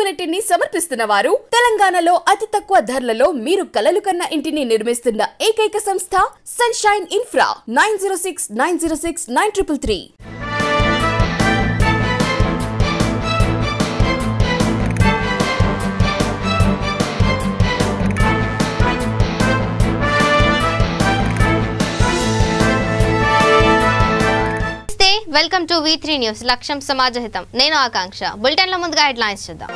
Unit ని సమర్పిస్తున్న వారు తెలంగాణలో అతి తక్కువ ధరలలో మీరు కలలు కన్న ఇంటిని నిర్మిస్తున్న ఏకైక సంస్థ sunshine infra 9069069333. Welcome to V3 news. లక్ష్యం సమాజహితం. నేను ఆకాంక్ష. బులెటిన్ లో ముందుగా హెడ్లైన్స్ చూద్దాం.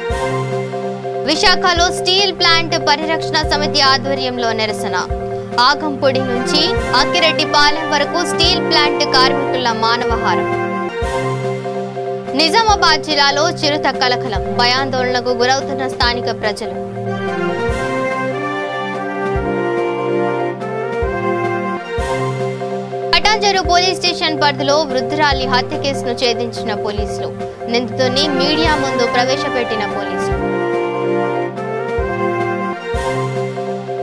విశాఖలో స్టీల్ ప్లాంట్ పరిరక్షణ సమితి ఆధ్వర్యంలో నిరసన. ఆగంపొడి నుంచి అక్కిరెడ్డిపాలెం వరకు స్టీల్ ప్లాంట్ కార్మికుల మానవహారం. నిజామాబాద్ జిల్లాలో చిరుత కలకలం. భయాందోళనకు గురవుతున్న స్థానిక ప్రజలు. పటాన్చెరు పోలీస్ స్టేషన్ పరిధిలో వృద్ధురాలి హత్య కేసును ఛేదించిన పోలీసులు. నిందితుడిని మీడియా ముందు ప్రవేశపెట్టిన పోలీసులు.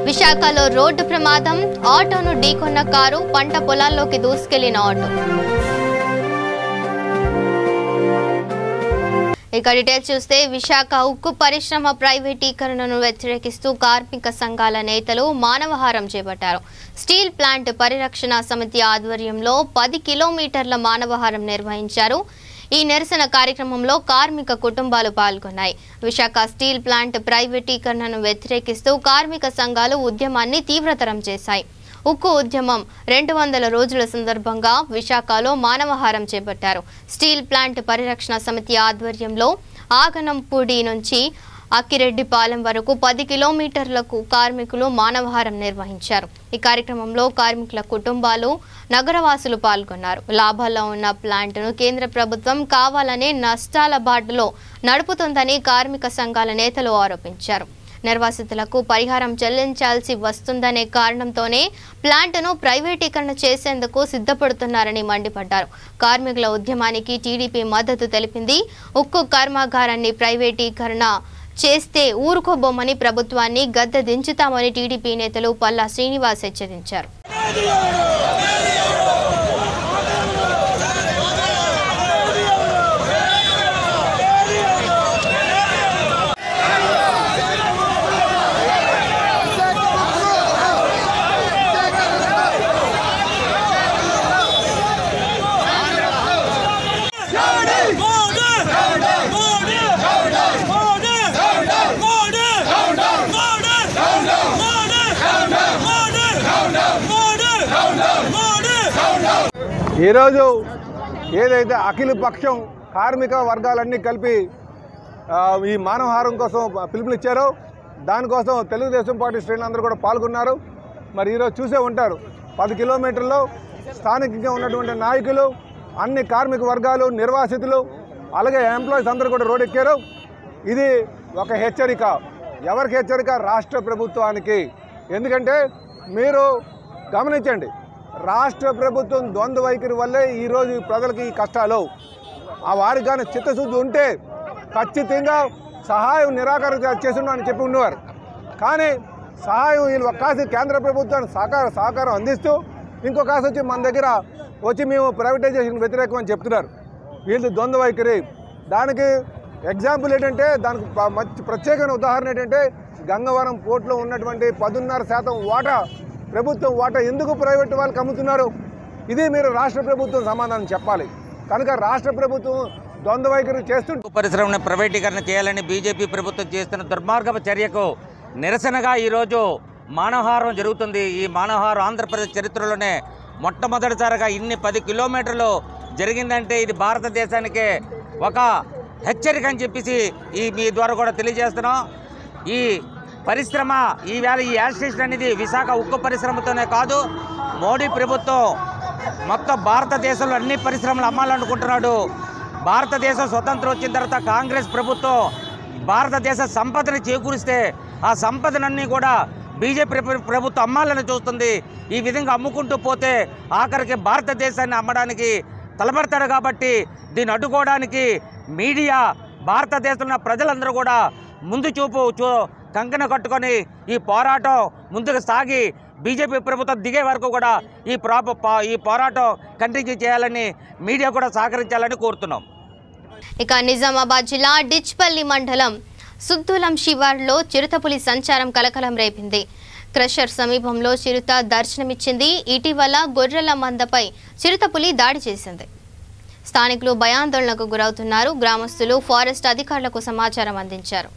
విశాఖలో రోడ్డు ప్రమాదం. ఆటోను ఢీకొన్న కారు, పంట పొలాల్లోకి దూసుకెళ్లిన ఆటో. ఇక డీటెయిల్స్ చూస్తే, విశాఖ ఉక్కు పరిశ్రమ ప్రైవేటీకరణను వ్యతిరేకిస్తూ కార్మిక సంఘాల నేతలు మానవహారం చేపట్టారు. స్టీల్ ప్లాంట్ పరిరక్షణ సమితి ఆధ్వర్యంలో 10 కిలోమీటర్ల మానవహారం నిర్వహించారు. ఈ నిరసన కార్యక్రమంలో కార్మిక కుటుంబాలు పాల్గొన్నాయి. విశాఖ స్టీల్ ప్లాంట్ ప్రైవేటీకరణను వ్యతిరేకిస్తూ కార్మిక సంఘాలు ఉద్యమాన్ని తీవ్రతరం చేశాయి. ఉక్కు ఉద్యమం 200 రోజుల సందర్భంగా విశాఖలో మానవహారం చేపట్టారు. స్టీల్ ప్లాంట్ పరిరక్షణ సమితి ఆధ్వర్యంలో ఆగనంపూడి నుంచి అక్కిరెడ్డిపాలెం వరకు 10 కిలోమీటర్లకు కార్మికులు మానవహారం నిర్వహించారు. ఈ కార్యక్రమంలో కార్మికుల కుటుంబాలు, నగరవాసులు పాల్గొన్నారు. లాభాల్లో ఉన్న ప్లాంట్ను కేంద్ర ప్రభుత్వం కావాలనే నష్టాల బాటలో నడుపుతుందని కార్మిక సంఘాల నేతలు ఆరోపించారు. నిర్వాసితులకు పరిహారం చెల్లించాల్సి వస్తుందనే కారణంతోనే ప్లాంట్ను ప్రైవేటీకరణ చేసేందుకు సిద్ధపడుతున్నారని మండిపడ్డారు. కార్మికుల ఉద్యమానికి టీడీపీ మద్దతు తెలిపింది. ఉక్కు కర్మాగారాన్ని ప్రైవేటీకరణ చేస్తే ఊరుకోబోమని, ప్రభుత్వాన్ని గద్దె దించుతామని టీడీపీ నేతలు పల్లా శ్రీనివాస్ హెచ్చరించారు. ఈరోజు ఏదైతే అఖిల పక్షం కార్మిక వర్గాలన్నీ కలిపి ఈ మానవహారం కోసం పిలుపునిచ్చారో దానికోసం తెలుగుదేశం పార్టీ శ్రేణులందరూ కూడా పాల్గొన్నారు. మరి ఈరోజు చూసే ఉంటారు, 10 కిలోమీటర్లో స్థానికంగా ఉన్నటువంటి నాయకులు, అన్ని కార్మిక వర్గాలు, నిర్వాసితులు, అలాగే ఎంప్లాయీస్ అందరూ కూడా రోడ్ ఎక్కారు. ఇది ఒక హెచ్చరిక. ఎవరికి హెచ్చరిక? రాష్ట్ర ప్రభుత్వానికి. ఎందుకంటే మీరు గమనించండి, రాష్ట్ర ప్రభుత్వం ద్వంద్వ వైఖరి వల్లే ఈరోజు ప్రజలకి ఈ కష్టాలు. ఆ వారికి కానీ చిత్తశుద్ధి ఉంటే ఖచ్చితంగా సహాయం నిరాకరణ చేస్తున్నామని చెప్పి ఉండేవారు. కానీ సహాయం వీళ్ళు ఒక్కాసి కేంద్ర ప్రభుత్వానికి సహకారం అందిస్తూ ఇంకో కాసి వచ్చి మన దగ్గర వచ్చి మేము ప్రైవేటైజేషన్ వ్యతిరేకం అని చెప్తున్నారు. వీళ్ళు ద్వంద్వ వైఖరి. దానికి ఎగ్జాంపుల్ ఏంటంటే, దానికి మంచి ప్రత్యేకమైన ఉదాహరణ ఏంటంటే, గంగవరం పోర్టులో ఉన్నటువంటి 10.5% వాటా, ప్రభుత్వం వాటా ఎందుకు ప్రైవేట్ వాళ్ళకి అమ్ముతున్నారు? ఇది మీరు రాష్ట్ర ప్రభుత్వం సమాధానం చెప్పాలి. కనుక రాష్ట్ర ప్రభుత్వం ద్వంద్వ వైఖరి చేస్తుంటే పరిశ్రమను ప్రైవేటీకరణ చేయాలని బీజేపీ ప్రభుత్వం చేస్తున్న దుర్మార్గపు చర్యకు నిరసనగా ఈరోజు మానవహారం జరుగుతుంది. ఈ మానవహారం ఆంధ్రప్రదేశ్ చరిత్రలోనే మొట్టమొదటిసారిగా ఇన్ని 10 కిలోమీటర్లు జరిగిందంటే ఇది భారతదేశానికే ఒక హెచ్చరిక అని చెప్పేసి మీ ద్వారా కూడా తెలియజేస్తున్నాం. ఈ పరిశ్రమ ఈవేళ ఈ యాజిటేషన్ అనేది విశాఖ ఉక్కు పరిశ్రమతోనే కాదు, మోడీ ప్రభుత్వం మొత్తం భారతదేశంలో అన్ని పరిశ్రమలు అమ్మాలనుకుంటున్నాడు. భారతదేశం స్వతంత్రం వచ్చిన తర్వాత కాంగ్రెస్ ప్రభుత్వం భారతదేశ సంపదను చేకూరిస్తే ఆ సంపదనన్నీ కూడా బీజేపీ ప్రభుత్వం అమ్మాలని చూస్తుంది. ఈ విధంగా అమ్ముకుంటూ పోతే ఆఖరికి భారతదేశాన్ని అమ్మడానికి తలబడతారు. కాబట్టి దీన్ని అడ్డుకోవడానికి మీడియా, భారతదేశంలో ప్రజలందరూ కూడా ముందు కంకణ కట్టుకొని ఈ పోరాటం ముందుకు సాగి బీజేపీ ప్రభుత్వం దిగే వరకు కూడా ఈ పోరాటం కంటిన్యూ చేయాలని మీడియా కూడా సహకరించాలని కోరుతున్నాం. ఇక నిజామాబాద్ జిల్లా డిచ్పల్లి మండలం సుద్దులం శివార్లో చిరుతపులి సంచారం కలకలం రేపింది. క్రషర్ సమీపంలో చిరుత దర్శనమిచ్చింది. ఇటీవల గొర్రెల మందపై చిరుతపులి దాడి చేసింది. స్థానికులు భయాందోళనకు గురవుతున్నారు. గ్రామస్తులు ఫారెస్ట్ అధికారులకు సమాచారం అందించారు.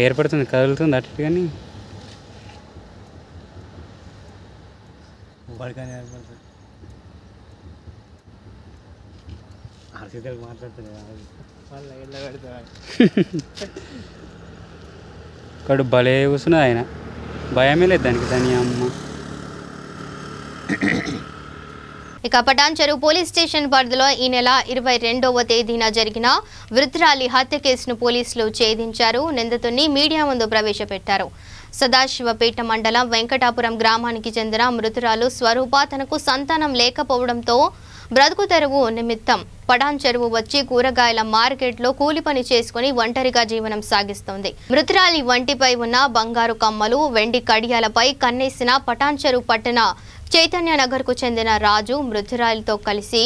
ఏర్పడుతుంది, కదులుతుంది అటు కానీ ఇక్కడ భలే కూర్చున్నది. ఆయన భయమే లేదు దానికి. దాని అమ్మ ఇక పటాన్ చెరువు పోలీస్ స్టేషన్ పరిధిలో ఈ నెల 22వ తేదీన జరిగిన వృద్ధురాలి హత్య కేసును పోలీసులు ఛేదించారు. నిందితుడిని మీడియా ముందు ప్రవేశపెట్టారు. సదాశివపేట మండలం వెంకటాపురం గ్రామానికి చెందిన మృతురాలు స్వరూప తనకు సంతానం లేకపోవడంతో బ్రతుకు తెరువు నిమిత్తం పటాన్ చెరువు వచ్చి కూరగాయల మార్కెట్లో కూలి పని చేసుకుని ఒంటరిగా జీవనం సాగిస్తోంది. మృతురాలి వంటిపై ఉన్న బంగారు కమ్మలు, వెండి కడియాలపై కన్నేసిన పటాన్ చెరువు పట్టణ చైతన్యనగర్కు చెందిన రాజు మృతురాలితో కలిసి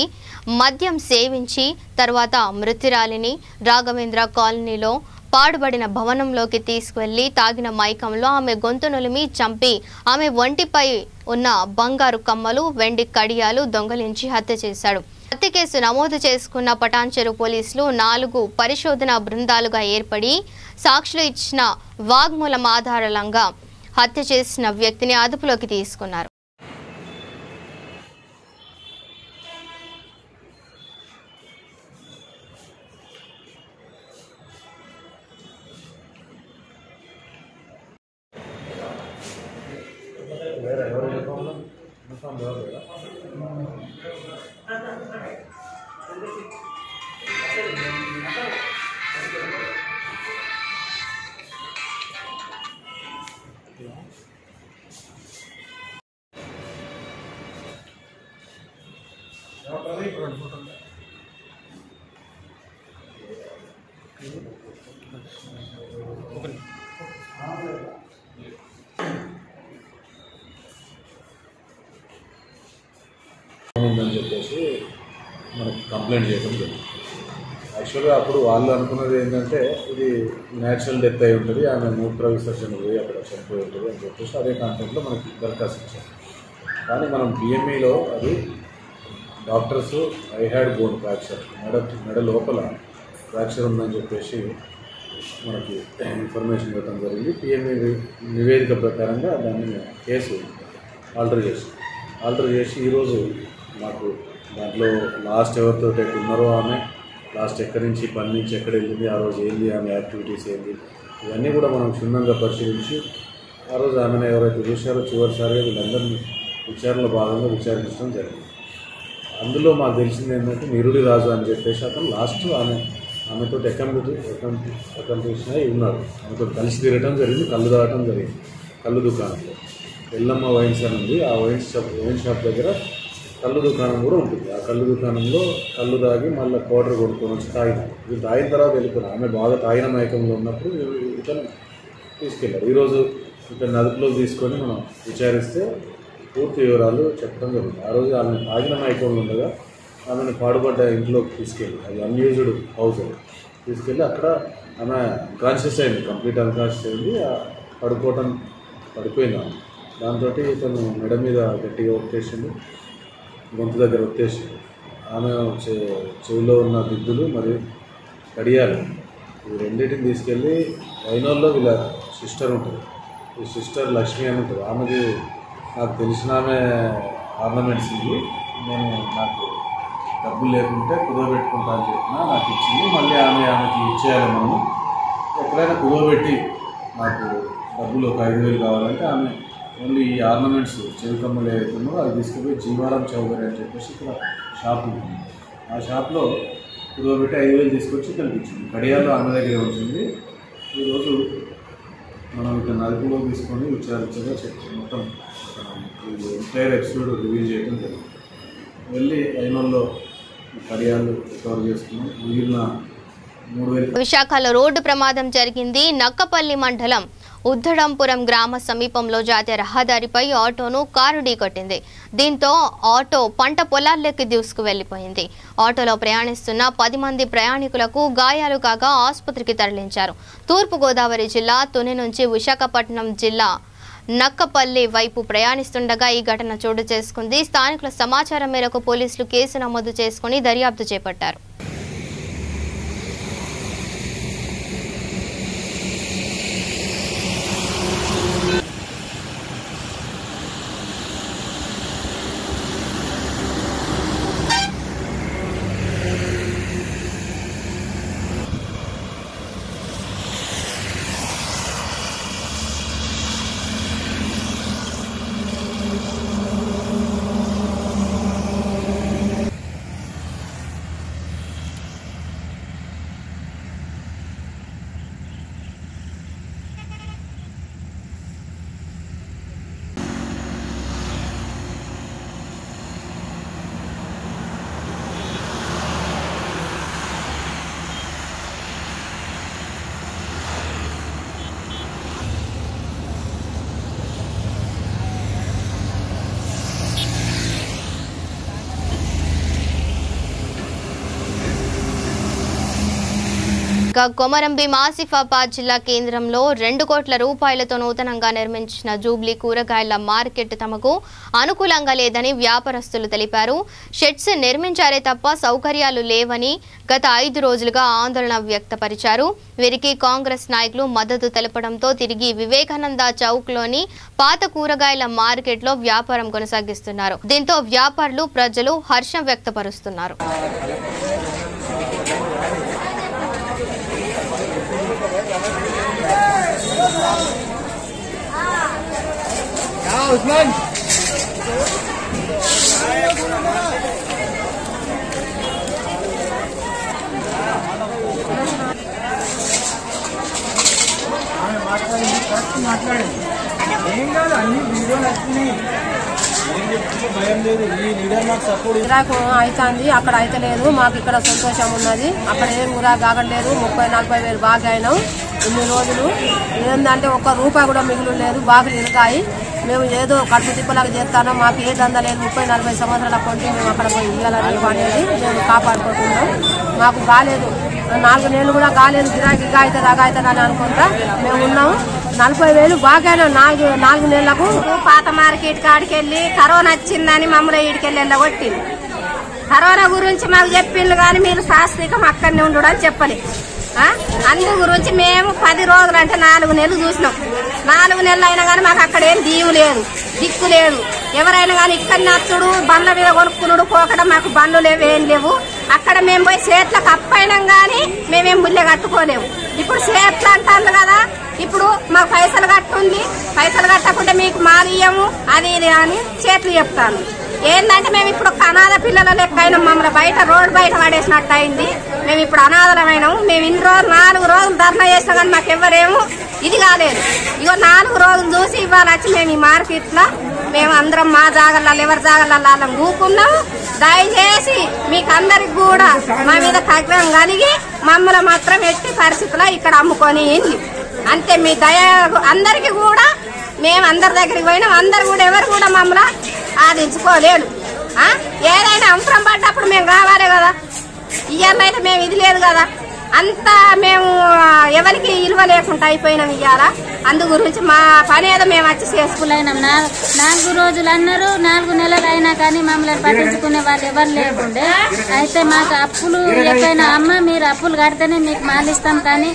మద్యం సేవించి తర్వాత మృతురాలిని రాఘవేంద్ర కాలనీలో పాడుబడిన భవనంలోకి తీసుకువెళ్లి తాగిన మైకంలో ఆమె గొంతు నులిమి చంపి ఆమె ఒంటిపై ఉన్న బంగారు కమ్మలు, వెండి కడియాలు దొంగలించి హత్య చేశాడు. హత్య కేసు నమోదు చేసుకున్న పటాన్ చెరువు పోలీసులు 4 పరిశోధన బృందాలుగా ఏర్పడి సాక్షులు ఇచ్చిన వాగ్మూలం ఆధారంగా హత్య చేసిన వ్యక్తిని అదుపులోకి తీసుకున్నారు. ఉందని చెప్పేసి మనకి కంప్లైంట్ చేయడం జరిగింది. యాక్చువల్గా అప్పుడు వాళ్ళు అనుకున్నది ఏంటంటే ఇది న్యాచురల్ డెత్ అయి ఉంటుంది, ఆమె మూత్ర విసర్జన పోయి అక్కడ చనిపోయి ఉంటుంది అని చెప్పేసి అదే కాంటెంట్లో మనకి దరఖాస్తు ఇచ్చారు. కానీ మనం బిఎంఈలో అది doctors I had bone fracture, మెడ లోపల ఫ్రాక్చర్ ఉందని చెప్పేసి మనకి ఇన్ఫర్మేషన్ ఇవ్వడం జరిగింది. పిఎంఈ నివేదిక ప్రకారంగా దాన్ని కేసు ఆల్టర్ చేసి ఈరోజు మాకు దాంట్లో లాస్ట్ ఎవరితో ఉన్నారో ఆమె లాస్ట్ ఎక్కడి నుంచి పని నుంచి ఎక్కడ వెళ్ళింది, ఆ రోజు ఏంది, ఆమె యాక్టివిటీస్ ఏంది, ఇవన్నీ కూడా మనం క్షుణ్ణంగా పరిశీలించి ఆ రోజు ఆమెను ఎవరైతే చూశారో చివరిసారిగా వీళ్ళందరినీ విచారణలో భాగంగా విచారించడం జరిగింది. అందులో మాకు తెలిసింది ఏంటంటే నిరుడి రాజు అని చెప్పేసి అతను లాస్ట్ ఆమెతో అకంప్లీషన్ అయి ఉన్నాడు. ఆమెతో కలిసి తిరగడం జరిగింది, కళ్ళు తాగటం జరిగింది. కళ్ళు దుకాణంలో ఎల్లమ్మ వైన్స్ అని ఉంది, ఆ వైన్ షాప్ దగ్గర కళ్ళు దుకాణం కూడా ఉంటుంది. ఆ కళ్ళు దుకాణంలో కళ్ళు తాగి మళ్ళీ క్వార్టర్ కొనుక్కొని వచ్చి తాగినారు. ఇది తాగిన తర్వాత వెళ్ళిపోయినారు. ఆమె బాగా తాగిన మైకంలో ఉన్నప్పుడు ఇతను తీసుకెళ్ళారు. ఈరోజు ఇతను అదుపులోకి తీసుకొని మనం విచారిస్తే పూర్తి వివరాలు చెప్పడం జరుగుతుంది. ఆ రోజు ఆమె తాగిన మైకంలో ఉండగా ఆమెను పాడుపడ్డ ఇంట్లోకి తీసుకెళ్ళి, అది అన్యూజ్డ్ హౌస్ తీసుకెళ్ళి అక్కడ ఆమె అన్కాన్షియస్ అయింది, కంప్లీట్ అన్కాన్షియస్ అయింది. పడిపోయింది ఆమె. దాంతో ఇతను మెడ మీద గట్టిగా ఒత్తేసింది, గొంతు దగ్గర ఒత్తేసి ఆమె చెవిలో ఉన్న దిద్దులు మరియు కడియాలు ఈ రెండింటిని తీసుకెళ్ళి వైనోల్లో వీళ్ళ సిస్టర్ ఉంటుంది, ఈ సిస్టర్ లక్ష్మి అని ఉంటుంది. ఆమెకి నాకు తెలిసిన ఆమె ఆర్నమెంట్స్ ఇవి, నాకు డబ్బులు లేకుంటే కుదవబెట్టుకుంటా అని చెప్పినా నాకు ఇచ్చింది. మళ్ళీ ఆమెకి ఇచ్చేయాలి. మనము ఎక్కడైనా కుదవబెట్టి నాకు డబ్బులు ఒక 5,000 కావాలంటే ఆమె ఓన్లీ ఈ ఆర్నమెంట్స్ చెవికమ్మలు ఏవైతుందో అది తీసుకుపోయి జీవారాం చౌదరి అని చెప్పేసి ఇక్కడ షాప్ ఉంటుంది. ఆ షాప్లో కుదవబెట్టి 5,000 తీసుకొచ్చి కనిపించింది. కడియాల్లో ఆమె దగ్గర వచ్చింది. ఈరోజు మనం ఇక్కడ అదుపులో తీసుకొని విచారించగా మొత్తం ఎంటైర్ ఎపిసోడ్ రివీల్ చేయడం జరిగింది. వెళ్ళి ఐనోల్లో కడియాలు రికవర్ చేసుకున్నాం. మిగిలిన 3,000. విశాఖలో రోడ్డు ప్రమాదం జరిగింది. నక్కపల్లి మండలం ఉద్దడంపురం గ్రామ సమీపంలో జాతీయ రహదారిపై ఆటోను కారు ఢీకొట్టింది. దీంతో ఆటో పంట పొలాల్లోకి దూసుకు వెళ్లిపోయింది. ఆటోలో ప్రయాణిస్తున్న 10 మంది ప్రయాణికులకు గాయాలు కాగా ఆసుపత్రికి తరలించారు. తూర్పుగోదావరి జిల్లా తుని నుంచి విశాఖపట్నం జిల్లా నక్కపల్లి వైపు ప్రయాణిస్తుండగా ఈ ఘటన చోటు చేసుకుంది. స్థానికుల సమాచారం మేరకు పోలీసులు కేసు నమోదు చేసుకుని దర్యాప్తు చేపట్టారు. కొమరంభీం ఆసిఫాబాద్ జిల్లా కేంద్రంలో 2 కోట్ల రూపాయలతో నూతనంగా నిర్మించిన జూబ్లీ కూరగాయల మార్కెట్ తమకు అనుకూలంగా లేదని వ్యాపారస్తులు తెలిపారు. షెడ్స్ నిర్మించారే తప్ప సౌకర్యాలు లేవని గత 5 రోజులుగా ఆందోళన వ్యక్తపరిచారు. వీరికి కాంగ్రెస్ నాయకులు మద్దతు తెలపడంతో తిరిగి వివేకానంద చౌక్లోని పాత కూరగాయల మార్కెట్లో వ్యాపారం కొనసాగిస్తున్నారు. దీంతో వ్యాపారులు ప్రజలు హర్షం వ్యక్తపరుస్తున్నారు. గిరాకు అవుతుంది, అక్కడ అయితే లేదు. మాకు ఇక్కడ సంతోషం ఉన్నది. అక్కడ ఏం గిరాకు కాగలేదు. 30-40 వేలు బాగా అయినాం. ఇన్ని రోజులు ఏంటంటే ఒక్క రూపాయి కూడా మిగులు లేదు. బాగా ఇరుకాయి. మేము ఏదో కడుపు తిప్పలాగా చేస్తానో మాకు ఏ దందా లేదు. 30-40 సంవత్సరాల కొంటే మేము అక్కడ పోయి ఇవ్వాలని అనేది మేము కాపాడుకుంటున్నాం. మాకు కాలేదు, 4 నెలలు కూడా కాలేదు. గిరాకీ అవుతుంది అగావుతుంది అనుకుంటా మేము ఉన్నాము. 40 వేలు బాగా 4 నెలలకు పాత మార్కెట్ కాడికి వెళ్ళి కరోనా వచ్చిందని మమ్మల్ని ఈడికెళ్ళి వెళ్ళగొట్టింది. కరోనా గురించి మాకు చెప్పిండ్రు కానీ మీరు శాస్త్రీకం అక్కడనే ఉండడు అని చెప్పలే. అందు గురించి మేము 10 రోజులు అంటే 4 నెలలు చూసినాం. 4 నెలలు అయినా కానీ మాకు అక్కడ ఏం దీవు లేదు, దిక్కు లేదు. ఎవరైనా కానీ ఇక్కడ నచ్చుడు బండ్ల మీద కొనుక్కునుడు పోకడం మాకు బండ్లు లేవు, ఏం లేవు. అక్కడ మేము పోయి చేట్లకు అప్పైనాం కానీ మేమేం ముల్లె కట్టుకోలేము. ఇప్పుడు చేట్లు అంటారు కదా, ఇప్పుడు మాకు పైసలు కట్టుంది, పైసలు కట్టకుంటే మీకు మాలియము అది ఇది అని చేట్లు చెప్తాను. ఏంటంటే మేము ఇప్పుడు ఒక అనాథ పిల్లల లెక్క అయినాం. మమ్మల్ని బయట రోడ్డు బయట పడేసినట్టు అయింది. మేము ఇప్పుడు అనాథలమైనాము. మేము ఇన్ని రోజులు 4 రోజులు ధర్నా చేస్తాం కానీ మాకు ఎవరేమో ఇది కాలేదు. ఇగో 4 రోజులు చూసి ఇవాళ వచ్చి మేము ఈ మార్కెట్లో మేము అందరం మా జాగల్లో ఎవరి జాగల్లో వాళ్ళని కూకున్నాము. దయచేసి మీకు అందరికి కూడా మా మీద కగ్రం కలిగి మమ్మల్ని మాత్రం ఎట్టి పరిస్థితుల్లో ఇక్కడ అమ్ముకొని అంతే. మీ దయ అందరికి కూడా మేము అందరి దగ్గరికి పోయినాం. అందరు కూడా ఎవరు కూడా మమ్మల్ని ఆదించుకోలేడు. ఏదైనా అవసరం పడ్డప్పుడు మేము రావాలి కదా. ఇవాళ అయితే మేము ఇది లేదు కదా. అంతా మేము ఎవరికి విలువ లేకుండా అయిపోయినాం ఇవాళ. అందు గురించి మా పని ఏదో మేము వచ్చి చేసుకున్నాం. 4 రోజులు అన్నారు, 4 నెలలు అయినా కానీ మమ్మల్ని పట్టించుకునే వాళ్ళు ఎవరు లేకుండే. అయితే మాకు అప్పులు ఎక్కడైనా అమ్మ మీరు అప్పులు కడితేనే మీకు మాలిస్తాం కానీ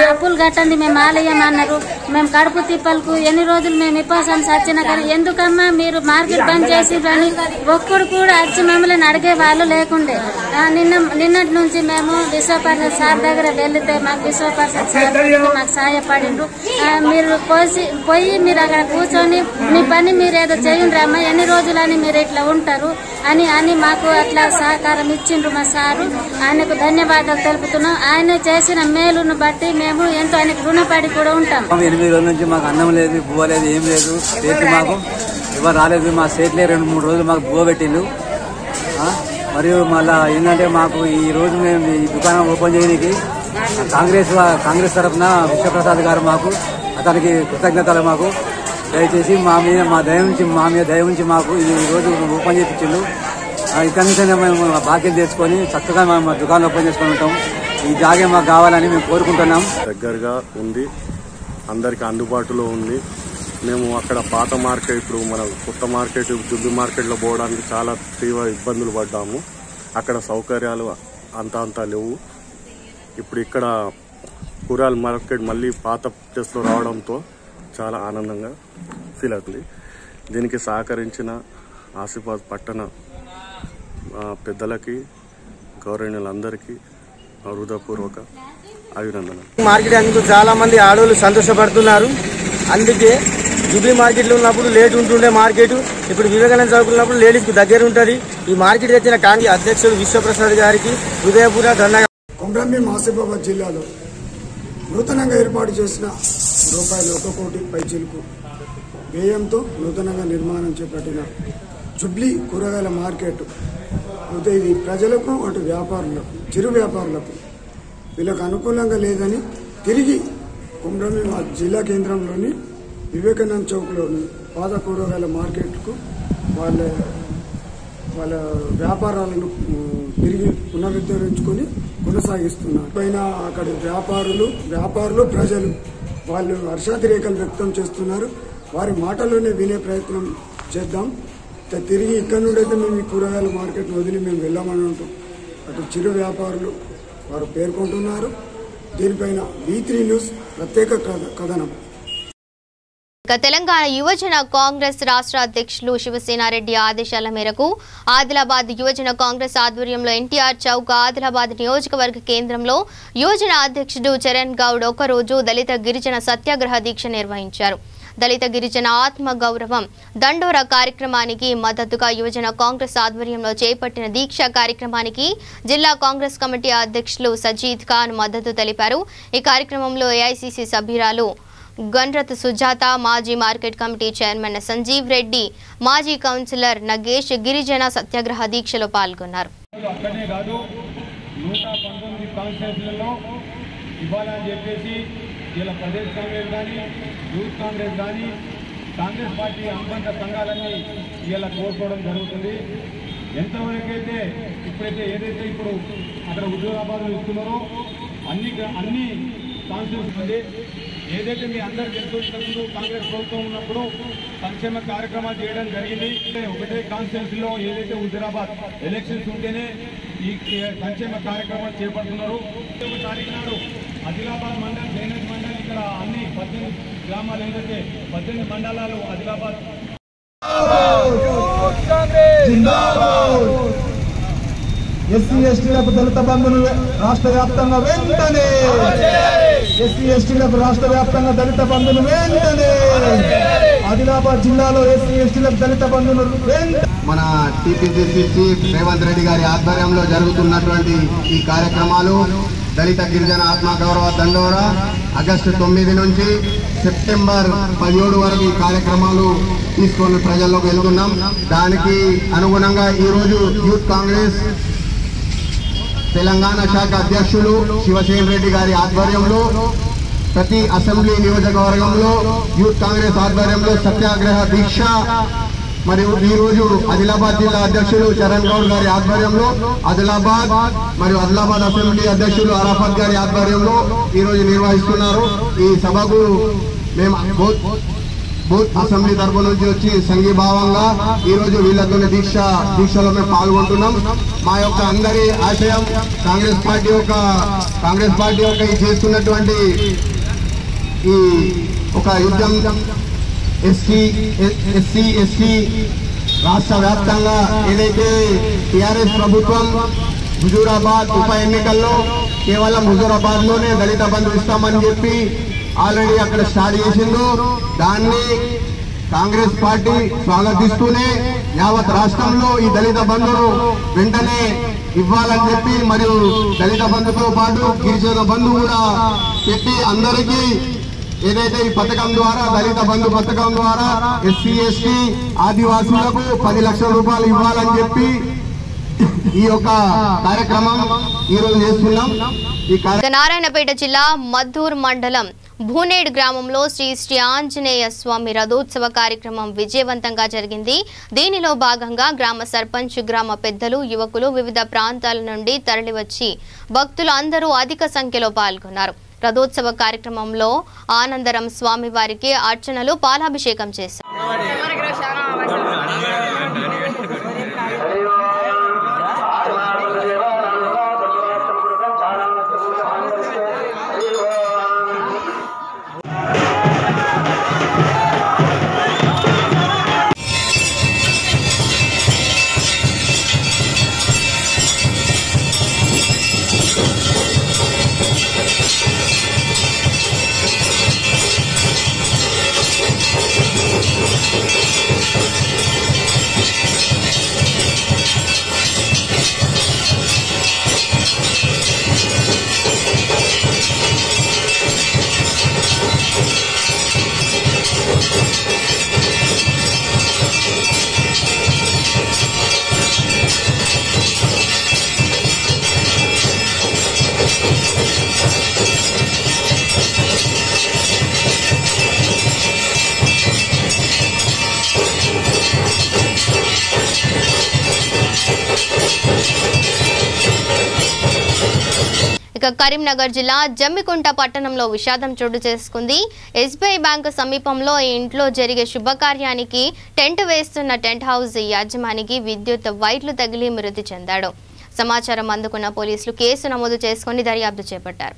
అప్పులు కట్టండి మేము మాలయ్యమన్నారు. మేము కడుపు తిప్పలకు ఎన్ని రోజులు మేము ఉపవాసం సచ్చినా కానీ ఎందుకమ్మా మీరు మార్కెట్ బంద్ చేసిరని ఒక్కడు కూడా వచ్చి మమ్మల్ని అడిగే వాళ్ళు లేకుండే. నిన్నటి నుంచి మేము విశ్వప్రసాద్ సార్ దగ్గర వెళ్తే మాకు విశ్వప్రసాద్ సార్ మాకు సహాయపడిండ్రు. మీరు పోయి మీరు అక్కడ కూర్చొని మీ పని మీరు ఏదో చేయండి అమ్మా, ఎన్ని రోజులని మీరు ఇట్లా ఉంటారు అని మాకు అట్లా సహకారం ఇచ్చిండ్రు మా సారు. ఆయనకు ధన్యవాదాలు తెలుపుతున్నాం. ఆయన చేసిన మేలును బట్టి మేము ఎంతో ఆయనకు రుణపడి కూడా ఉంటాం. 8 రోజుల నుంచి మాకు అన్నం లేదు, బువ్వ లేదు, ఏం లేదు. చేతి మాకు ఎవరు రాలేదు. మా స్టేట్లే 2-3 రోజులు మాకు బువ్వ పెట్టిండు. మరియు మళ్ళా ఏంటంటే మాకు ఈ రోజు మేము ఈ దుకాణం ఓపెన్ చేయడానికి కాంగ్రెస్ తరఫున విశ్వప్రసాద్ గారు మాకు అతనికి కృతజ్ఞతలు. మాకు దయచేసి మా దయ నుంచి మాకు ఈ రోజు ఓపెన్ చేయించిండు. ఇక్కడ నుంచి మేము బాకీలు తెచ్చుకొని చక్కగా మా దుకాణం ఓపెన్ చేసుకొని ఉంటాం. ఈ జాగే మాకు కావాలని మేము కోరుకుంటున్నాం. దగ్గరగా ఉంది, అందరికి అందుబాటులో ఉంది. మేము అక్కడ పాత మార్కెట్, ఇప్పుడు మన కొత్త మార్కెట్ జుబ్బి మార్కెట్లో పోవడానికి చాలా తీవ్ర ఇబ్బందులు పడ్డాము. అక్కడ సౌకర్యాలు అంతా లేవు. ఇప్పుడు ఇక్కడ కూరగాయల మార్కెట్ మళ్ళీ పాత ప్లేస్లో రావడంతో చాలా ఆనందంగా ఫీల్ అవుతుంది. దీనికి సహకరించిన ఆసిఫాబాద్ పట్టణ పెద్దలకి, గౌరవనీయులందరికీ హృదయపూర్వక అభినందనలు. మార్కెట్ అందుకు చాలా మంది ఆడవాళ్ళు సంతోషపడుతున్నారు. అందుకే జూబ్లీ మార్కెట్లో ఉన్నప్పుడు లేట్ ఉంటుండే మార్కెట్, ఇప్పుడు వివేకానంద చదువుకున్నప్పుడు లేడీస్కి దగ్గర ఉంటుంది. ఈ మార్కెట్ తెచ్చిన కాంగ్రెస్ అధ్యక్షుడు విశ్వప్రసాద్ గారికి హృదయపూర్వక ధన్యవాదాలు. కొమరంభీం ఆసిఫాబాద్ జిల్లాలో నూతనంగా ఏర్పాటు చేసిన రూపాయలు 1 కోటి పైచిలకు వ్యయంతో నూతనంగా నిర్మాణం చేపట్టిన జూబ్లీ కూరగాయల మార్కెట్ ఇది ప్రజలకు, అటు వ్యాపారులకు, చిరు వ్యాపారులకు వీళ్ళకు అనుకూలంగా లేదని తిరిగి కొమరంభీం జిల్లా కేంద్రంలోని వివేకానంద చౌక్లోని పాత కూరగాయల మార్కెట్కు వాళ్ళ వ్యాపారాలను తిరిగి పునరుద్ధరించుకొని కొనసాగిస్తున్నారు. పైన అక్కడ వ్యాపారులు ప్రజలు వాళ్ళు హర్షాతిరేకాలు వ్యక్తం చేస్తున్నారు. వారి మాటల్లోనే వినే ప్రయత్నం చేద్దాం. తిరిగి ఇక్కడ నుండి అయితే మేము ఈ కూరగాయల మార్కెట్ వదిలి మేము వెళ్ళామని ఉంటాం. అటు చిరు వ్యాపారులు వారు పేర్కొంటున్నారు. దీనిపైన V3 న్యూస్ ప్రత్యేక కథనం. తెలంగాణ యువజన కాంగ్రెస్ రాష్ట్ర అధ్యక్షులు శివసేనారెడ్డి ఆదేశాల మేరకు ఆదిలాబాద్ యువజన కాంగ్రెస్ ఆధ్వర్యంలో ఎన్టీఆర్ చౌక్ ఆదిలాబాద్ నియోజకవర్గ కేంద్రంలో యువజన అధ్యక్షుడు చరణ్ గౌడ్ ఒకరోజు దళిత గిరిజన సత్యాగ్రహ దీక్ష నిర్వహించారు. దళిత గిరిజన ఆత్మ గౌరవం దండోరా కార్యక్రమానికి మద్దతుగా యువజన కాంగ్రెస్ ఆధ్వర్యంలో చేపట్టిన దీక్ష కార్యక్రమానికి జిల్లా కాంగ్రెస్ కమిటీ అధ్యక్షులు సజీద్ ఖాన్ మద్దతు తెలిపారు. ఈ కార్యక్రమంలో ఏఐసీసీ సభ్యురాలు గన్రత్ సుజాత, మాజీ market committee chairman Sanjeev Reddy, మాజీ కౌన్సిలర్ నగేష్ గిరిజన సత్యాగ్రహ దీక్షలో పాల్గొన్నారు. కాంగ్రెస్ పార్టీ అనుబంధ సంఘాలన్నీ ఇలా కోరుకోవడం జరుగుతుంది. ఎంతవరకైతే ఇప్పుడైతే ఏదైతే ఇప్పుడు అక్కడ హుజూరాబాద్లో ఇస్తున్నారో అన్ని కాన్స్టిట్యూన్స్ ఉంది. ఏదైతే మీ అందరు తెలుసుకుంటున్నప్పుడు కాంగ్రెస్ ప్రభుత్వం ఉన్నప్పుడు సంక్షేమ కార్యక్రమాలు చేయడం జరిగింది. ఒకటే కాన్స్టిట్యూన్సీలో ఏదైతే హుజూరాబాద్ ఎలక్షన్స్ ఉంటేనే ఈ సంక్షేమ కార్యక్రమాలు చేపడుతున్నారు. 1 తారీఖు నాడు ఆదిలాబాద్ మండల్, జైనజ్ మండల్, ఇక్కడ అన్ని 18 గ్రామాలు ఏదైతే 18 మండలాలు ఆదిలాబాద్ ఎస్సీ ఎస్టీలకు దళిత బంధును రాష్ట్ర వ్యాప్తంగా వెంటనే, ఎస్సీ ఎస్టీలకు రాష్ట్ర వ్యాప్తంగా దళిత బంధును వెంటనే, ఆదిలాబాద్ జిల్లాలో ఎస్సీ ఎస్టీలకు దళిత బంధును మన టీపీసీసీ చీఫ్ రేవంత్ రెడ్డి గారి ఆధ్వర్యంలో జరుగుతున్నటువంటి ఈ కార్యక్రమాలు దళిత గిరిజన ఆత్మగౌరవ దండోరా ఆగస్టు 9 నుంచి సెప్టెంబర్ 17 వరకు ఈ కార్యక్రమాలు తీసుకొని ప్రజల్లోకి వెళ్తున్నాం. దానికి అనుగుణంగా ఈరోజు యూత్ కాంగ్రెస్ తెలంగాణ శాఖ అధ్యక్షులు శివసేన రెడ్డి గారి ఆధ్వర్యంలో ప్రతి అసెంబ్లీ నియోజకవర్గంలో యూత్ కాంగ్రెస్ ఆధ్వర్యంలో సత్యాగ్రహ దీక్ష, మరియు ఈరోజు ఆదిలాబాద్ జిల్లా అధ్యక్షులు చరణ్ గౌడ్ గారి ఆధ్వర్యంలో ఆదిలాబాద్ మరియు ఆదిలాబాద్ అసెంబ్లీ అధ్యక్షులు అరాఫత్ గారి ఆధ్వర్యంలో ఈరోజు నిర్వహిస్తున్నారు. ఈ సభకు మేము బూత్ అసెంబ్లీ తరఫు నుంచి వచ్చి సంఘీభావంగా ఈరోజు వీళ్ళతో దీక్షలో మేము పాల్గొంటున్నాం. మా యొక్క అందరి ఆశయం కాంగ్రెస్ పార్టీ యొక్క ఈ చేస్తున్నటువంటి ఈ ఒక యుద్ధం ఎస్సీ ఎస్టీ రాష్ట్ర వ్యాప్తంగా ఏదైతే టీఆర్ఎస్ ప్రభుత్వం హుజూరాబాద్ ఉప ఎన్నికల్లో కేవలం హుజూరాబాద్ లోనే దళిత బంధు ఇస్తామని చెప్పి ఆల్రెడీ అక్కడ స్టార్ట్ చేసిందో దాన్ని కాంగ్రెస్ పార్టీ స్వాగతిస్తూనే యావత్ రాష్ట్రంలో ఈ దళిత బంధును వెంటనే ఇవ్వాలని చెప్పి, మరియు దళిత బంధుతో పాటు గిరిజన బంధు కూడా పెట్టి అందరికీ ఏదైతే ఈ పథకం ద్వారా దళిత బంధు పథకం ద్వారా ఎస్సీ ఎస్టీ ఆదివాసులకు 10 లక్షల రూపాయలు ఇవ్వాలని చెప్పి ఈ యొక్క కార్యక్రమం ఈరోజు చేస్తున్నాం. నారాయణపేట జిల్లా మద్దూర్ మండలం భూనేడ్ గ్రామంలో శ్రీ ఆంజనేయ స్వామి రథోత్సవ కార్యక్రమం విజయవంతంగా జరిగింది. దీనిలో భాగంగా గ్రామ సర్పంచ్, గ్రామ పెద్దలు, యువకులు వివిధ ప్రాంతాల నుండి తరలివచ్చి భక్తులు అందరూ అధిక సంఖ్యలో పాల్గొన్నారు. రథోత్సవ కార్యక్రమంలో ఆనందరం స్వామివారికి అర్చనలు, పాలాభిషేకం చేశారు. ఇక కరీంనగర్ జిల్లా జమ్మికుంట పట్టణంలో విషాదం చోటు చేసుకుంది. ఎస్బీఐ బ్యాంకు సమీపంలో ఈ ఇంట్లో జరిగే శుభకార్యానికి టెంట్ వేస్తున్న టెంట్ హౌస్ యాజమానికి విద్యుత్ వైర్లు తగిలి మృతి చెందాడు. సమాచారం అందుకున్న పోలీసులు కేసు నమోదు చేసుకుని దర్యాప్తు చేపట్టారు.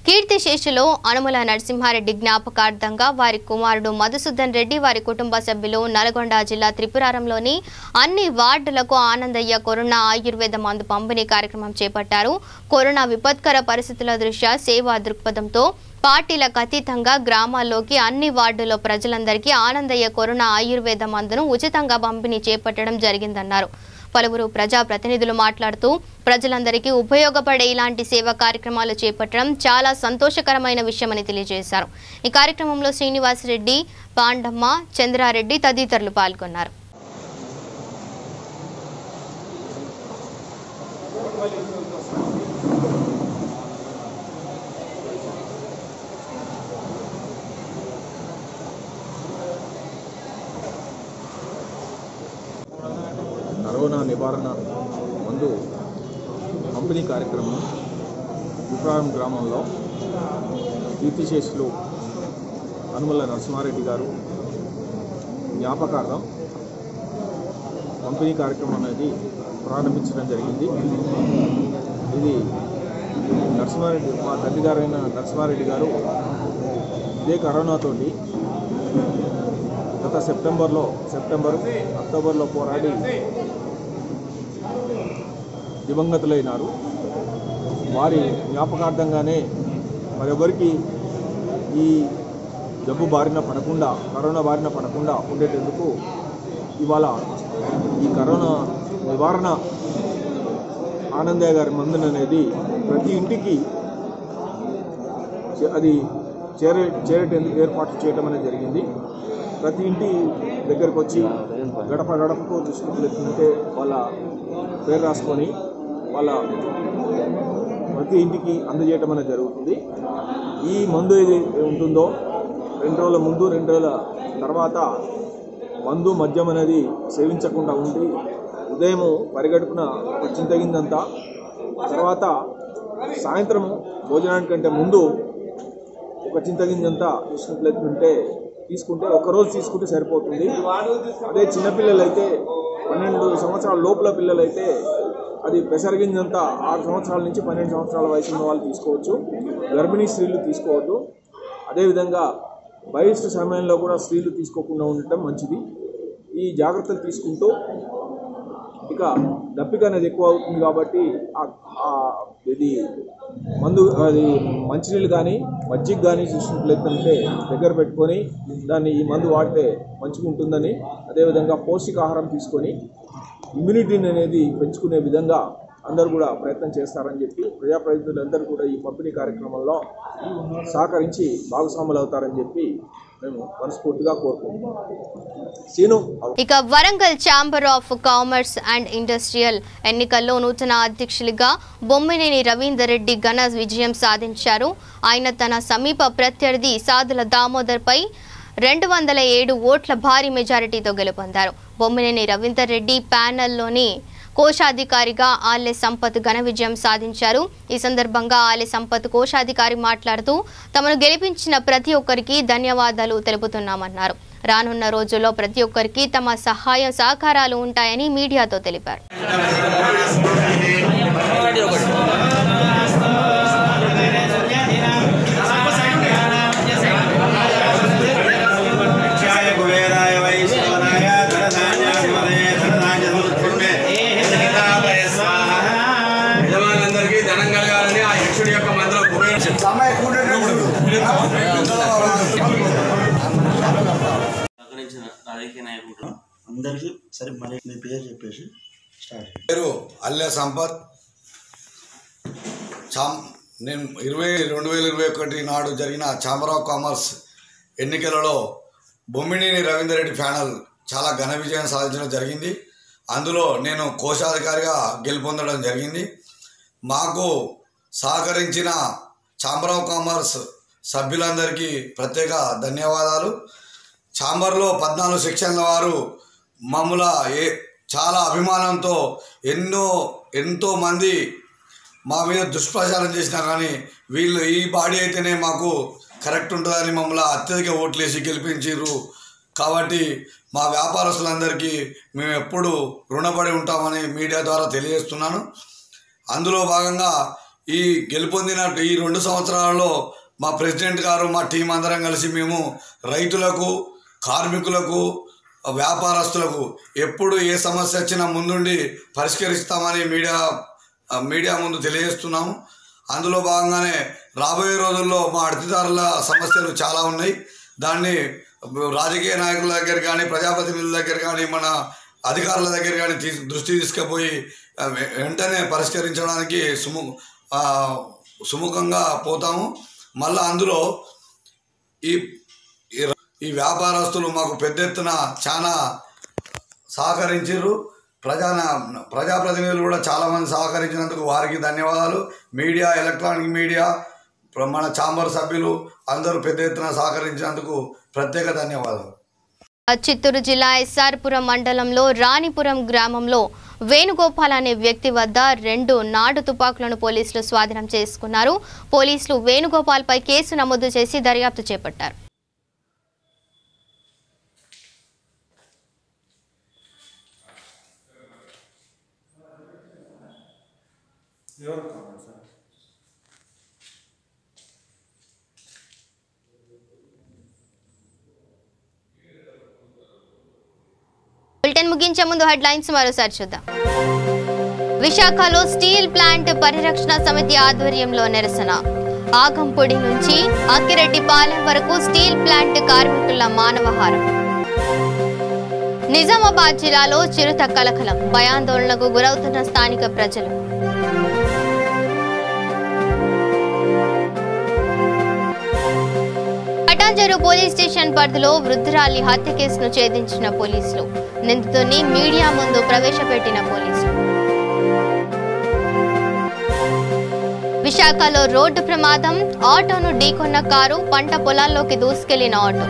కీర్తిశేషులు అనుముల నరసింహారెడ్డి జ్ఞాపకార్థంగా వారి కుమారుడు మధుసూదన్ రెడ్డి, వారి కుటుంబ సభ్యులు నల్గొండ జిల్లా త్రిపురారంలోని అన్ని వార్డులకు ఆనందయ్య కరోనా ఆయుర్వేద మందు పంపిణీ కార్యక్రమం చేపట్టారు. కరోనా విపత్కర పరిస్థితుల దృష్ట్యా సేవా దృక్పథంతో పార్టీలకు అతీతంగా గ్రామాల్లోకి అన్ని వార్డుల్లో ప్రజలందరికీ ఆనందయ్య కరోనా ఆయుర్వేద మందును ఉచితంగా పంపిణీ చేపట్టడం జరిగిందన్నారు. పలువురు ప్రజాప్రతినిధులు మాట్లాడుతూ ప్రజలందరికీ ఉపయోగపడే ఇలాంటి సేవా కార్యక్రమాలు చేపట్టడం చాలా సంతోషకరమైన విషయమని తెలియజేశారు. ఈ కార్యక్రమంలో శ్రీనివాసరెడ్డి, పాండమ్మ, చంద్రారెడ్డి తదితరులు పాల్గొన్నారు. కరోనా నివారణ మందు పంపిణీ కార్యక్రమం విప్రారం గ్రామంలో కీర్తిశేషులు అనుముల నరసింహారెడ్డి గారు జ్ఞాపకార్థం పంపిణీ కార్యక్రమం అనేది ప్రారంభించడం జరిగింది. ఇది నరసింహారెడ్డి, మా తండ్రి గారైన నరసింహారెడ్డి గారు ఇదే కరోనాతోటి గత అక్టోబర్లో పోరాడి దివంగతులైనారు. వారి జ్ఞాపకార్థంగానే మరెవరికి ఈ జబ్బు బారిన పడకుండా, కరోనా బారిన పడకుండా ఉండేటందుకు ఇవాళ ఈ కరోనా నివారణ ఆనందయ్య గారి మందును అనేది ప్రతి ఇంటికి అది చేరేటందుకు ఏర్పాటు చేయడం అనేది జరిగింది. ప్రతి ఇంటి దగ్గరకు వచ్చి గడప గడపకు చూసుకుంటే వాళ్ళ పేరు రాసుకొని వాళ్ళ ప్రతి ఇంటికి అందజేయటం అనేది జరుగుతుంది. ఈ మందు ఏది ఉంటుందో 2 రోజుల ముందు 2 రోజుల తర్వాత మందు మద్యం అనేది సేవించకుండా ఉండి ఉదయం పరిగడుపున చింతగిందంతా, తర్వాత సాయంత్రం భోజనానికంటే ముందు ఒక చింతగింజంతా తీసుకుంటే ఒకరోజు తీసుకుంటే సరిపోతుంది. అదే చిన్నపిల్లలైతే 12 సంవత్సరాల లోపల పిల్లలైతే అది పెసరగింజంతా 6 సంవత్సరాల నుంచి 12 సంవత్సరాల వయసు ఉన్న వాళ్ళు తీసుకోవచ్చు, గర్భిణీ స్త్రీలు తీసుకోవద్దు. అదేవిధంగా బహిష్ట సమయంలో కూడా స్త్రీలు తీసుకోకుండా ఉండటం మంచిది. ఈ జాగ్రత్తలు తీసుకుంటూ ఇక దప్పిక అనేది ఎక్కువ అవుతుంది కాబట్టి ఇది అది మంచినీళ్ళు కానీ మజ్జిగ కానీ చూసినట్లయితే దగ్గర పెట్టుకొని దాన్ని ఈ మందు వాడితే మంచిగా ఉంటుందని, అదేవిధంగా పౌష్టికాహారం తీసుకొని ఇమ్యూనిటీని అనేది పెంచుకునే విధంగా అందరూ కూడా ప్రయత్నం చేస్తారని చెప్పి ప్రజాప్రతినిధులందరూ కూడా ఈ పంపిణీ కార్యక్రమంలో సహకరించి భాగస్వాములు అవుతారని చెప్పి మేము మనస్ఫూర్తిగా కోరుకుంటున్నాం. ఇక Warangal chamber of commerce and industrial ఎన్నికల్లో నూతన అధ్యక్షులుగా బొమ్మినేని రవీందర్ రెడ్డి ఘన విజయం సాధించారు. ఆయన తన సమీప ప్రత్యర్థి సాదుల దామోదర్ పై 207 ఓట్ల భారీ మెజారిటీతో గెలుపొందారు. బొమ్మినేని రవీందర్ రెడ్డి ప్యానెల్లోని కోశాధికారిగా ఆలె సంపత్ ఘన విజయం సాధించారు. ఈ సందర్భంగా ఆలె సంపత్ కోశాధికారి మాట్లాడుతూ తమను గెలిపించిన ప్రతి ఒక్కరికి ధన్యవాదాలు తెలుపుతున్నామన్నారు. రానున్న రోజుల్లో ప్రతి ఒక్కరికి తమ సహాయం సహకారాలు ఉంటాయని మీడియాతో తెలిపారు. అందరికీ సరే మరి మీ పేరు చెప్పేసి స్టార్ట్. పేరు అల్లె సంపత్. నేను 2021 నాడు జరిగిన ఛాంబర్ ఆఫ్ కామర్స్ ఎన్నికలలో బొమ్మినేని రవీందర్ రెడ్డి ప్యానల్ చాలా ఘన విజయం సాధించడం జరిగింది. అందులో నేను కోశాధికారిగా గెలుపొందడం జరిగింది. మాకు సహకరించిన ఛాంబర్ ఆఫ్ కామర్స్ సభ్యులందరికీ ప్రత్యేక ధన్యవాదాలు. ఛాంబర్లో 14 సెక్షన్ల వారు మమ్మల్ని చాలా అభిమానంతో ఎంతో మంది మా మీద దుష్ప్రచారం చేసినా కానీ వీళ్ళు ఈ బాడీ అయితేనే మాకు కరెక్ట్ ఉంటుందని మమ్మల్ని అత్యధిక ఓట్లేసి గెలిపించారు. కాబట్టి మా వ్యాపారస్తులందరికీ మేము ఎప్పుడు రుణపడి ఉంటామని మీడియా ద్వారా తెలియజేస్తున్నాను. అందులో భాగంగా ఈ గెలుపొందిన ఈ 2 సంవత్సరాలలో మా ప్రెసిడెంట్ గారు మా టీం అందరం కలిసి మేము రైతులకు, కార్మికులకు, వ్యాపారస్తులకు ఎప్పుడు ఏ సమస్య వచ్చినా ముందుండి పరిష్కరిస్తామని మీడియా ముందు తెలియజేస్తున్నాము. అందులో భాగంగానే రాబోయే రోజుల్లో మా అతిథిదారుల సమస్యలు చాలా ఉన్నాయి. దాన్ని రాజకీయ నాయకుల దగ్గర కానీ, ప్రజాప్రతినిధుల దగ్గర కానీ, మన అధికారుల దగ్గర కానీ దృష్టి తీసుకుపోయి వెంటనే పరిష్కరించడానికి సుముఖంగా పోతాము. మళ్ళీ అందులో ఈ వ్యాపారస్తులు మాకు పెద్ద ఎత్తున చాలా సహకరించారు. ప్రజాప్రతినిధులు కూడా చాలామంది సహకరించినందుకు వారికి ధన్యవాదాలు. మీడియా, ఎలక్ట్రానిక్ మీడియా, మన ఛాంబర్ సభ్యులు అందరూ పెద్ద ఎత్తున సహకరించినందుకు ప్రత్యేక ధన్యవాదాలు. చిత్తూరు జిల్లా ఎస్ఆర్పురం మండలంలో రాణిపురం గ్రామంలో వేణుగోపాల్ అనే వ్యక్తి వద్ద 2 నాటు తుపాకులను పోలీసులు స్వాధీనం చేసుకున్నారు. పోలీసులు వేణుగోపాల్ పై కేసు నమోదు చేసి దర్యాప్తు చేపట్టారు. బులెటిన్ ముగించే ముందు హెడ్లైన్స్ మరోసారి చూద్దాం. విశాఖలో స్టీల్ ప్లాంట్ పరిరక్షణ సమితి ఆధ్వర్యంలో నిరసన. ఆగంపొడి నుంచి అక్కిరెడ్డిపాలెం వరకు స్టీల్ ప్లాంట్ కార్మికుల మానవహారం. నిజామాబాద్ జిల్లాలో చిరుత కలకలం, భయాందోళనకు గురవుతున్న స్థానిక ప్రజలు. పటాన్చెరు పోలీస్ స్టేషన్ పరిధిలో వృద్ధురాలి హత్య కేసును ఛేదించిన పోలీసులు. నిందితుడిని మీడియా ముందు ప్రవేశపెట్టిన పోలీసులు. విశాఖలో రోడ్డు ప్రమాదం, ఆటోను ఢీకొన్న కారు, పంట పొలాల్లోకి దూసుకెళ్లిన auto.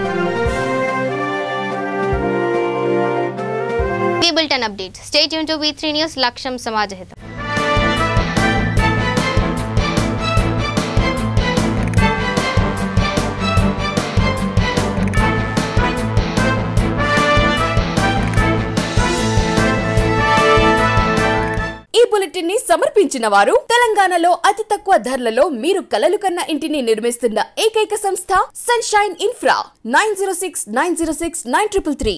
Bulletin update. Stay tune to V3 news. లక్ష్యం సమాజహితం. బులెటిన్ ని సమర్పించిన వారు తెలంగాణలో అతి తక్కువ ధరలలో మీరు కలలు కన్న ఇంటిని నిర్మిస్తున్న ఏకైక సంస్థ సన్షైన్ ఇన్ఫ్రా 9069069333.